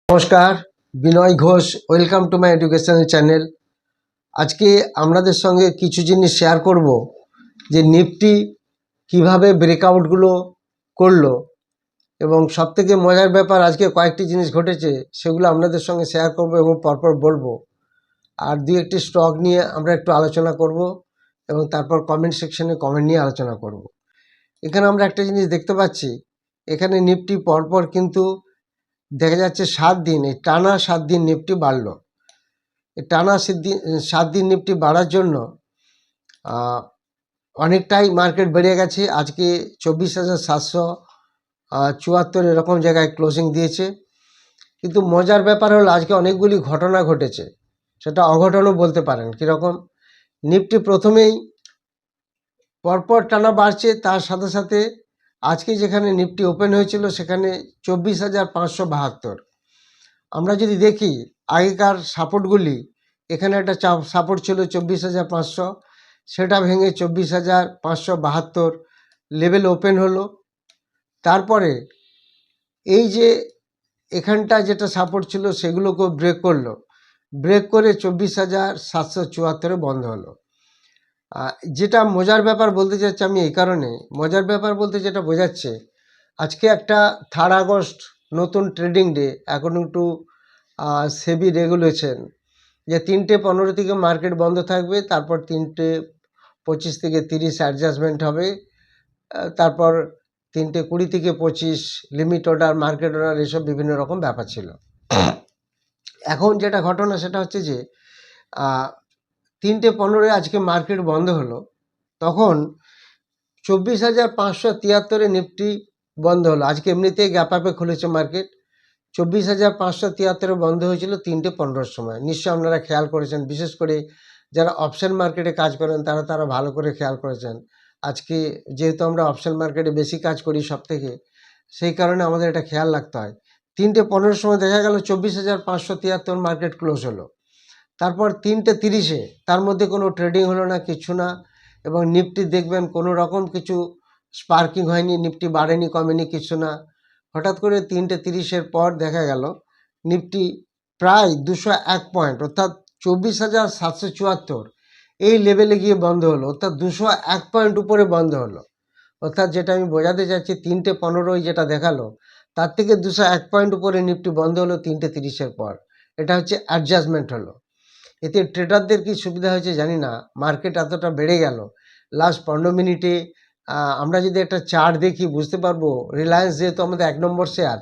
নমস্কার, Binoy Ghosh. Welcome to my educational channel. আজকে আপনাদের সঙ্গে কিছু জিনিস শেয়ার করব যে নিফটি কিভাবে ব্রেকআউটগুলো করলো, এবং সবথেকে মজার ব্যাপার আজকে কয়েকটি জিনিস ঘটেছে, সেগুলো আপনাদের সঙ্গে শেয়ার করব এবং পরপর বলবো। আর দুই একটি স্টক নিয়ে আমরা একটু আলোচনা করব এবং তারপর কমেন্ট সেকশনে কমেন্ট নিয়ে আলোচনা করব। এখানে আমরা একটা জিনিস দেখতে পাচ্ছি, এখানে নিফটি পরপর কিন্তু দেখা যাচ্ছে 7 দিন, এই টানা 7 দিন নিফটি বাড়লো। এই টানা 7 দিন নিফটি বাড়ার জন্য অনেকটাই মার্কেট বেড়ে গেছে। আজকে 24,774 এরকম জায়গায় ক্লোজিং দিয়েছে। কিন্তু মজার ব্যাপার হলো আজকে অনেকগুলি ঘটনা ঘটেছে, সেটা অঘটনও বলতে পারেন। কীরকম? নিফটি প্রথমেই পরপর টানা বাড়ছে, তার সাথে সাথে আজকে যেখানে নিফটি ওপেন হয়েছিল সেখানে 24,572। আমরা যদি দেখি আগেকার সাপোর্টগুলি, এখানে একটা সাপোর্ট ছিল 24,500, সেটা ভেঙে 24,572 লেভেল ওপেন হলো। তারপরে এই যে এখানটা যেটা সাপোর্ট ছিল সেগুলোকেও ব্রেক করলো, ব্রেক করে 24,774 বন্ধ হলো। যেটা মজার ব্যাপার বলতে চাচ্ছি আমি এই কারণে, মজার ব্যাপার বলতে যেটা বোঝাচ্ছে, আজকে একটা 3 আগস্ট নতুন trading day. According to SEBI regulation, যে 3:15 থেকে মার্কেট বন্ধ থাকবে, তারপর 3:25 থেকে 30 অ্যাডজাস্টমেন্ট হবে, তারপর 3:20 থেকে 25 লিমিট অর্ডার, মার্কেট অর্ডার, এসব বিভিন্ন রকম ব্যাপার ছিল। এখন যেটা ঘটনা সেটা হচ্ছে যে 3:15 আজকে মার্কেট বন্ধ হলো, তখন 24,573 নিফটি বন্ধ হলো। আজকে এমনিতেই গ্যাপ আপে খুলেছে মার্কেট। 24,573 বন্ধ হয়েছিল 3:15 সময়। নিশ্চয় আপনারা খেয়াল করেছেন, বিশেষ করে যারা অপশন মার্কেটে কাজ করেন তারা ভালো করে খেয়াল করেছেন। আজকে যেহেতু আমরা অপশন মার্কেটে বেশি কাজ করি সব থেকে, সেই কারণে আমাদের এটা খেয়াল রাখতে হয়। 3:15 সময় দেখা গেল 24,573 মার্কেট ক্লোজ হলো। তারপর 3:30-এ তার মধ্যে কোনো ট্রেডিং হলো না, কিছু না। এবং নিফটি দেখবেন কোনো রকম কিছু স্পার্কিং হয়নি, নিফটি বাড়েনি, কমেনি, কিছু না। হঠাৎ করে 3:30-এর পর দেখা গেল নিফটি প্রায় 201 পয়েন্ট, অর্থাৎ 24,774 এই লেভেলে গিয়ে বন্ধ হলো, অর্থাৎ 201 পয়েন্ট উপরে বন্ধ হলো। অর্থাৎ যেটা আমি বোঝাতে চাচ্ছি, 3:15 যেটা দেখালো তার থেকে 201 পয়েন্ট উপরে নিফটি বন্ধ হলো 3:30-এর পর। এটা হচ্ছে অ্যাডজাস্টমেন্ট হলো। এতে ট্রেডারদের কি সুবিধা হয়েছে জানি না, মার্কেট এতটা বেড়ে গেল। লাস্ট 15 মিনিটে আমরা যদি একটা চার্ট দেখি বুঝতে পারবো, রিলায়েন্স যেহেতু আমাদের 1 নম্বর শেয়ার,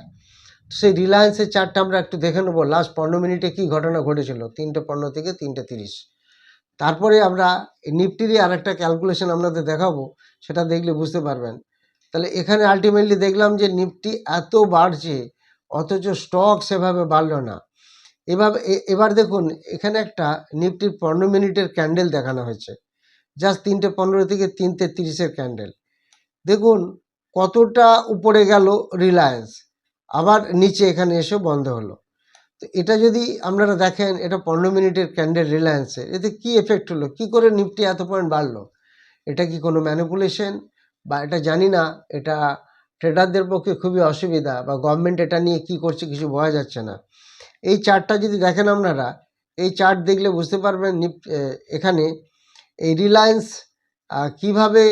সেই রিলায়েন্সের চার্টটা আমরা একটু দেখে নেবো লাস্ট 15 মিনিটে কী ঘটনা ঘটেছিল 3:15 থেকে 3:30। তারপরে আমরা নিফটিরই আর একটা ক্যালকুলেশন আপনাদের দেখাবো, সেটা দেখলে বুঝতে পারবেন। তাহলে এখানে আলটিমেটলি দেখলাম যে নিফটি এত বাড়ছে অথচ স্টক সেভাবে বাড়লো না। এবার দেখুন, এখানে একটা নিফটির 15 মিনিটের ক্যান্ডেল দেখানো হয়েছে, জাস্ট 3:15 থেকে 3:30-এর ক্যান্ডেল। দেখুন কতটা উপরে গেল রিলায়েন্স, আবার নিচে এখানে এসে বন্ধ হলো। তো এটা যদি আপনারা দেখেন, এটা 15 মিনিটের ক্যান্ডেল রিলায়েন্সে, এতে কি এফেক্ট হলো, কি করে নিফটি এত পয়েন্ট বাড়লো? এটা কি কোনো ম্যানিপুলেশন, বা এটা জানি না, এটা ট্রেডারদের পক্ষে খুবই অসুবিধা, বা গভর্নমেন্ট এটা নিয়ে কি করছে কিছু বোঝা যাচ্ছে না। এই চার্টটা যদি দেখেন আপনারা, এই চার্ট দেখলে বুঝতে পারবেন এখানে এই রিলায়েন্স কিভাবে,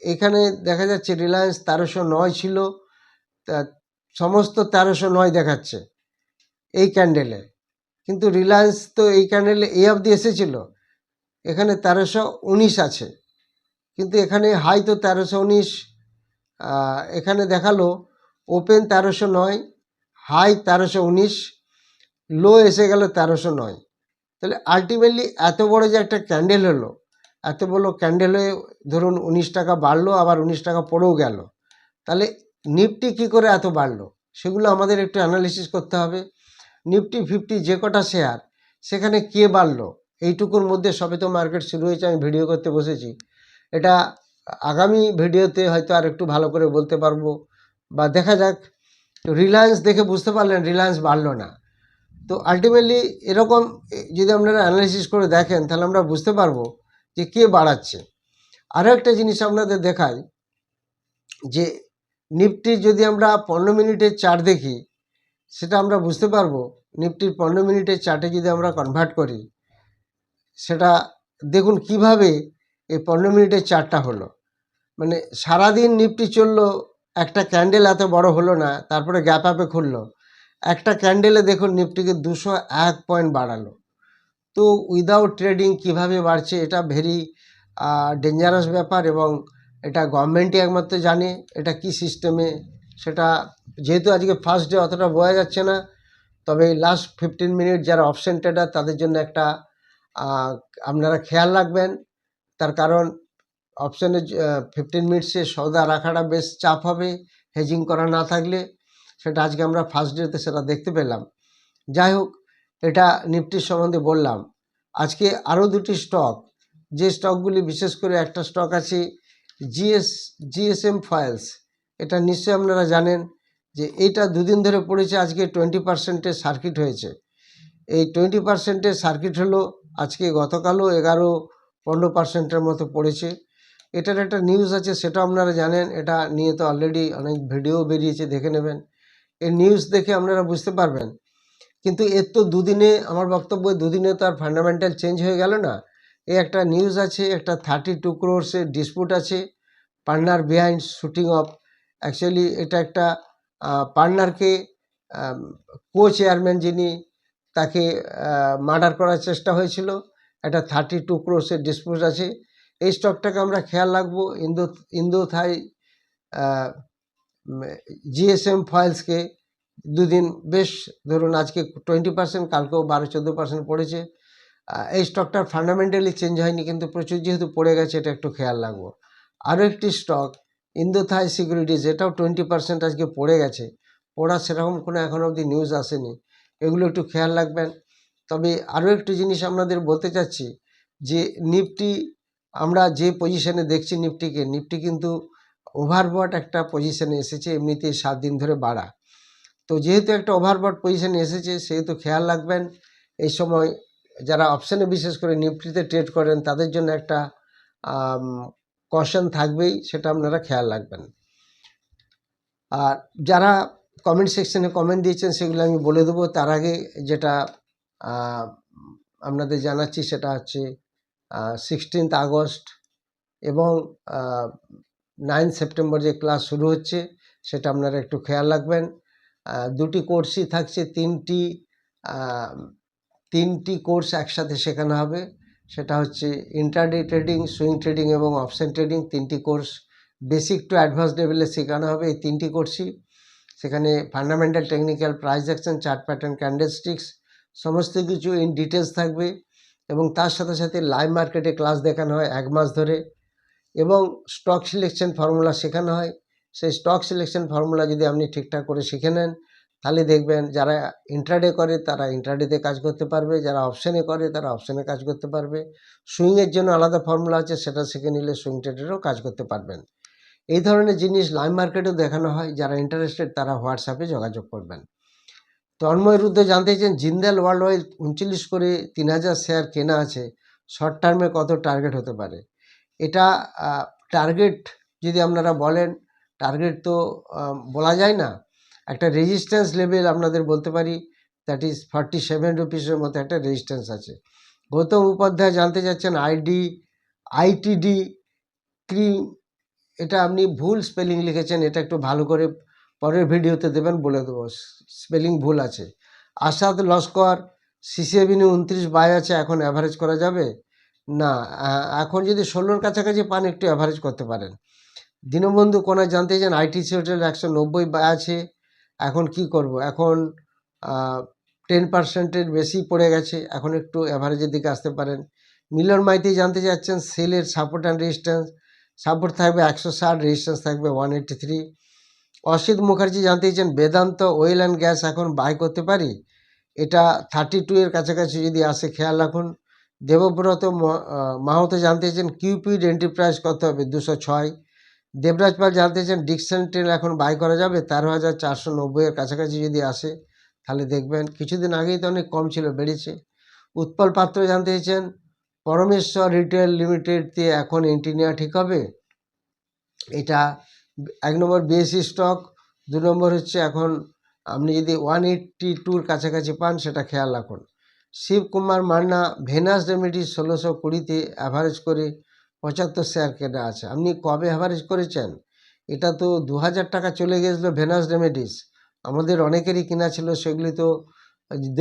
এখানে দেখা যাচ্ছে রিলায়েন্স 1309 ছিল, সমস্ত 1309 দেখাচ্ছে এই ক্যান্ডেলে। কিন্তু রিলায়েন্স তো এই ক্যান্ডেলে এই অবধি এসেছিল, এখানে 1319 আছে, কিন্তু এখানে হাই তো 1319, এখানে দেখালো ওপেন 1309, হাই 1319, লো এসে গেল 1309। তাহলে আলটিমেটলি এত বড় যে একটা ক্যান্ডেল হলো, এত বড় ক্যান্ডেল হয়ে ধরুন 19 টাকা বাড়লো, আবার 19 টাকা পড়েও গেল, তাহলে নিফটি কী করে এত বাড়লো সেগুলো আমাদের একটু অ্যানালিসিস করতে হবে। নিফটি 50 যে কটা শেয়ার, সেখানে কে বাড়লো এইটুকুর মধ্যে? সবে তো মার্কেট শুরু হয়েছে, আমি ভিডিও করতে বসেছি। এটা আগামী ভিডিওতে হয়তো আর একটু ভালো করে বলতে পারবো, বা দেখা যাক। রিলায়েন্স দেখে বুঝতে পারলেন রিলায়েন্স বাড়লো না। তো আলটিমেটলি এরকম যদি আপনারা অ্যানালিসিস করে দেখেন, তাহলে আমরা বুঝতে পারবো যে কে বাড়াচ্ছে। আরও একটা জিনিস আপনাদের দেখাই, যে নিফটি যদি আমরা 15 মিনিটের চার্ট দেখি, সেটা আমরা বুঝতে পারবো নিফটির 15 মিনিটের চার্টে যদি আমরা কনভার্ট করি। সেটা দেখুন কিভাবে এই 15 মিনিটের চার্টটা হলো। মানে সারাদিন নিফটি চললো, একটা ক্যান্ডেল এত বড় হলো না, তারপরে গ্যাপ আপে খুললো। একটা ক্যান্ডেলে দেখুন নিফটিকে 201 পয়েন্ট বাড়ালো। তো উইদাউট ট্রেডিং কিভাবে বাড়ছে, এটা ভেরি ডেঞ্জারাস ব্যাপার, এবং এটা গভর্নমেন্টই একমাত্র জানে এটা কি সিস্টেমে। সেটা যেহেতু আজকে ফার্স্ট ডে অতটা বোঝা যাচ্ছে না, তবে লাস্ট 15 মিনিট যারা অপশন ট্রেডার তাদের জন্য একটা আপনারা খেয়াল রাখবেন। তার কারণ অপশানে 15 মিনিটসে সৌদা রাখাটা বেশ চাপ হবে হেজিং করা না থাকলে। সেটা আজকে আমরা ফার্স্ট ডেতে সেটা দেখতে পেলাম। যাই হোক, এটা নিফটির সম্বন্ধে বললাম। আজকে আরও দুটি স্টক, যে স্টকগুলি বিশেষ করে একটা স্টক আছে জিএসএম ফয়েলস। এটা নিশ্চয়ই আপনারা জানেন যে এটা দুদিন ধরে পড়েছে, আজকে 20%-এর সার্কিট হয়েছে। এই 20%-এর সার্কিট হলো আজকে, গতকালও 11-15%-এর মতো পড়েছে। এটার একটা নিউজ আছে, সেটা আপনারা জানেন। এটা নিয়ে তো অলরেডি অনেক ভিডিও বেরিয়েছে, দেখে নেবেন। এই নিউজ দেখে আপনারা বুঝতে পারবেন। কিন্তু এর তো দুদিনে, আমার বক্তব্য দুদিনে তো আর ফান্ডামেন্টাল চেঞ্জ হয়ে গেল না। এই একটা নিউজ আছে, একটা 32 crores-এর ডিসপুট আছে partner behind shooting of. Actually এটা একটা পার্টনারকে, কো চেয়ারম্যান যিনি, তাকে মার্ডার করার চেষ্টা হয়েছিল। একটা 32 crores-এর ডিসপুট আছে। এই স্টকটাকে আমরা খেয়াল রাখবো। ইন্দোথাই জিএসএম ফয়েলসকে দুদিন বেশ, ধরুন আজকে 20%, কালকেও 12-14% পড়েছে। এই স্টকটার ফান্ডামেন্টালি চেঞ্জ হয়নি, কিন্তু প্রচুর যেহেতু পড়ে গেছে, এটা একটু খেয়াল রাখবো। আরও একটি স্টক ইন্দোথাই সিকিউরিটিজ, এটাও 20% আজকে পড়ে গেছে। পড়ার সেরকম কোনো এখনও অবধি নিউজ আসেনি, এগুলো একটু খেয়াল রাখবেন। তবে আরও একটি জিনিস আপনাদের বলতে চাচ্ছি যে নিফটি, আমরা যে পজিশনে দেখছি নিফটি কিন্তু ওভারবট একটা পজিশনে এসেছে, এমনিতেই 7 দিন ধরে বাড়া। তো যেহেতু একটা ওভারবট পজিশনে এসেছে, সেহেতু খেয়াল রাখবেন এই সময় যারা অপশানে বিশেষ করে নিফটিতে ট্রেড করেন তাদের জন্য একটা কশন থাকবেই, সেটা আপনারা খেয়াল রাখবেন। আর যারা কমেন্ট সেকশনে কমেন্ট দিয়েছেন সেগুলো আমি বলে দেবো। তার আগে যেটা আপনাদের জানাচ্ছি সেটা হচ্ছে 16 আগস্ট এবং 9 সেপ্টেম্বর যে ক্লাস শুরু হচ্ছে, সেটা আপনারা একটু খেয়াল রাখবেন। দুটি কোর্সই থাকছে, তিনটি কোর্স একসাথে শেখানো হবে। সেটা হচ্ছে ইন্ট্রাডে ট্রেডিং, সুইং ট্রেডিং এবং অপশন ট্রেডিং। 3টি কোর্স বেসিক টু অ্যাডভান্স লেভেলে শেখানো হবে। এই 3টি কোর্সই, সেখানে fundamental, technical, price action, chart pattern, candlesticks সমস্ত কিছু ইন ডিটেলস থাকবে। এবং তার সাথে সাথে লাইভ মার্কেটে ক্লাস দেখানো হয় 1 মাস ধরে, এবং স্টক সিলেকশন ফর্মুলা শেখানো হয়। সেই স্টক সিলেকশন ফর্মুলা যদি আপনি ঠিকঠাক করে শিখে নেন, তাহলে দেখবেন যারা ইন্ট্রাডে করে তারা ইন্ট্রাডেতে কাজ করতে পারবে, যারা অপশানে করে তারা অপশানে কাজ করতে পারবে। সুইংয়ের জন্য আলাদা ফর্মুলা আছে, সেটা শিখে নিলে সুইং ট্রেডেরও কাজ করতে পারবেন। এই ধরনের জিনিস লাইভ মার্কেটেও দেখানো হয়। যারা ইন্টারেস্টেড তারা হোয়াটসঅ্যাপে যোগাযোগ করবেন। তন্ময় রুদ্র জানতে চান জিন্দাল ওয়ার্ল্ড অয়েল 39 করে 3000 শেয়ার কেনা আছে, শর্ট টার্মে কত টার্গেট হতে পারে? এটা টার্গেট যদি আপনারা বলেন, টার্গেট তো বলা যায় না। একটা রেজিস্ট্যান্স লেভেল আপনাদের বলতে পারি, দ্যাট ইজ 47 রুপিসের মতো একটা রেজিস্ট্যান্স আছে। গৌতম উপাধ্যায় জানতে চাচ্ছেন আইটিডি ক্রিম, এটা আপনি ভুল স্পেলিং লিখেছেন, এটা একটু ভালো করে পরের ভিডিওতে দেবেন, বলে দেবো স্পেলিং ভুল আছে। আসাদ লস্কর সিসিএবিনি 29 বাই আছে, এখন অ্যাভারেজ করা যাবে না? এখন যদি 16-র কাছাকাছি পান একটু অ্যাভারেজ করতে পারেন। দীনবন্ধু কোনা জানতে চান আইটিসি হোটেল 190 বাই আছে, এখন কি করব? এখন 10%-এর বেশি পড়ে গেছে, এখন একটু অ্যাভারেজের দিকে আসতে পারেন। মিলন মাইতি জানতে চাচ্ছেন সেলের সাপোর্ট অ্যান্ড রেজিস্ট্যান্স, সাপোর্ট থাকবে 160, রেজিস্ট্যান্স থাকবে 183। অসিত মুখার্জি জানতে চাইছেন বেদান্ত অয়েল অ্যান্ড গ্যাস এখন বাই করতে পারি? এটা 32-এর কাছাকাছি যদি আসে খেয়াল রাখুন। দেবব্রত মাহাতো জানতে চাইছেন কিউপিড এন্ট্রি প্রাইস কত হবে? 206। দেবরাজ পাল জানতে চান ডিকসন ট্রেন এখন বাই করা যাবে? 13,490-এর কাছাকাছি যদি আসে তাহলে দেখবেন। কিছুদিন আগেই তো অনেক কম ছিল, বেড়েছে। উৎপল পাত্র জানতে চাইছেন পরমেশ্বর রিটেল লিমিটেড দিয়ে এখন এন্ট্রি নেওয়া ঠিক হবে? এটা 1 নম্বর বিএসসি স্টক, 2 নম্বর হচ্ছে এখন আপনি যদি 182 কাছাকাছি পান সেটা খেয়াল রাখুন। শিবকুমার মান্না ভেনাস রেমেডিস 1620-তে অ্যাভারেজ করে 75 শেয়ার কেনা আছে। আপনি কবে অ্যাভারেজ করেছেন? এটা তো 2000 টাকা চলে গেছিলো ভেনাস রেমেডিস, আমাদের অনেকেরই কিনা ছিল, সেগুলি তো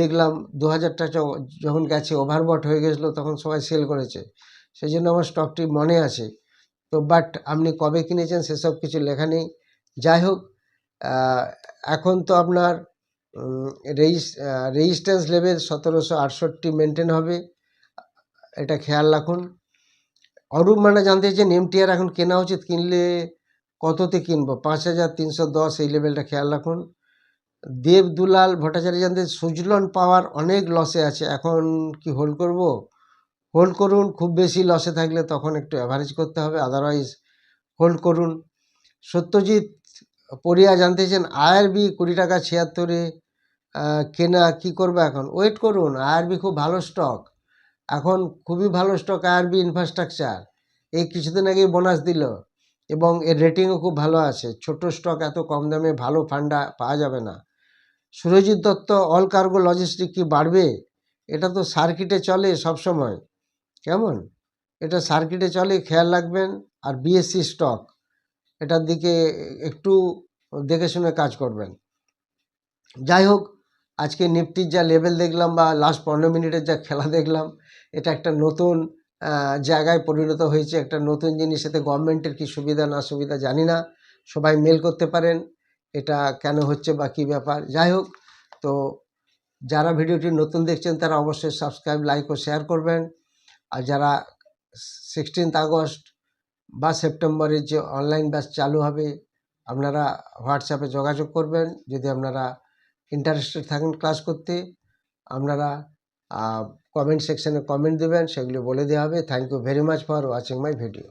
দেখলাম 2000 টাকা যখন গেছে ওভারবট হয়ে গেছিলো, তখন সবাই সেল করেছে, সেই জন্য আমার স্টকটি মনে আছে। তো বাট আপনি কবে কিনেছেন সেসব কিছু লেখা নেই। যাই হোক, এখন তো আপনার রেজিস্ট্যান্স লেভেল 1768 মেনটেন হবে, এটা খেয়াল রাখুন। অরূপ মান্না জানতে চাইছেন এমটিআর এখন কেনা উচিত, কিনলে কততে কিনবো? 5310 এই লেভেলটা খেয়াল রাখুন। দেব দুলাল ভট্টাচার্য জানতে সুজলন পাওয়ার অনেক লসে আছে, এখন কি হোল্ড করব? হোল্ড করুন, খুব বেশি লসে থাকলে তখন একটু অ্যাভারেজ করতে হবে, আদারওয়াইজ হোল্ড করুন। সত্যজিৎ পরিয়া জানতে চান আইআরবি 20 টাকা 76-এ কেনা, কি করবে এখন? ওয়েট করুন, আইআরবি খুব ভালো স্টক, এখন খুবই ভালো স্টক আইআরবি ইনফ্রাস্ট্রাকচার, এই কিছুদিন আগে বোনাস দিল এবং এর রেটিংও খুব ভালো আছে। ছোট স্টক এত কম দামে ভালো ফান্ডা পাওয়া যাবে না। Surajit Dutta all cargo logistic কি বাড়বে? এটা তো সার্কিটে চলে সব সময়, কেমন, এটা সার্কিটে চলে, খেয়াল রাখবেন। আর বিএসসি স্টক, এটার দিকে একটু দেখে শুনে কাজ করবেন। যাই হোক, আজকে নিফটির যা লেভেল দেখলাম বা লাস্ট 15 মিনিটের যা খেলা দেখলাম, এটা একটা নতুন জায়গায় পরিণত হয়েছে, একটা নতুন জিনিস। এতে গভর্নমেন্টের কি সুবিধা না সুবিধা জানি না, সবাই মেল করতে পারেন এটা কেন হচ্ছে বা কী ব্যাপার। যাই হোক, তো যারা ভিডিওটি নতুন দেখছেন তারা অবশ্যই সাবস্ক্রাইব, লাইক ও শেয়ার করবেন। আর যারা 16 আগস্ট বা সেপ্টেম্বরের যে অনলাইন ব্যাচ চালু হবে, আপনারা হোয়াটসঅ্যাপে যোগাযোগ করবেন। যদি আপনারা ইন্টারেস্টেড থাকেন ক্লাস করতে, আপনারা কমেন্ট সেকশনে কমেন্ট দেবেন, সেগুলো বলে দেওয়া হবে। Thank you very much for watching my video.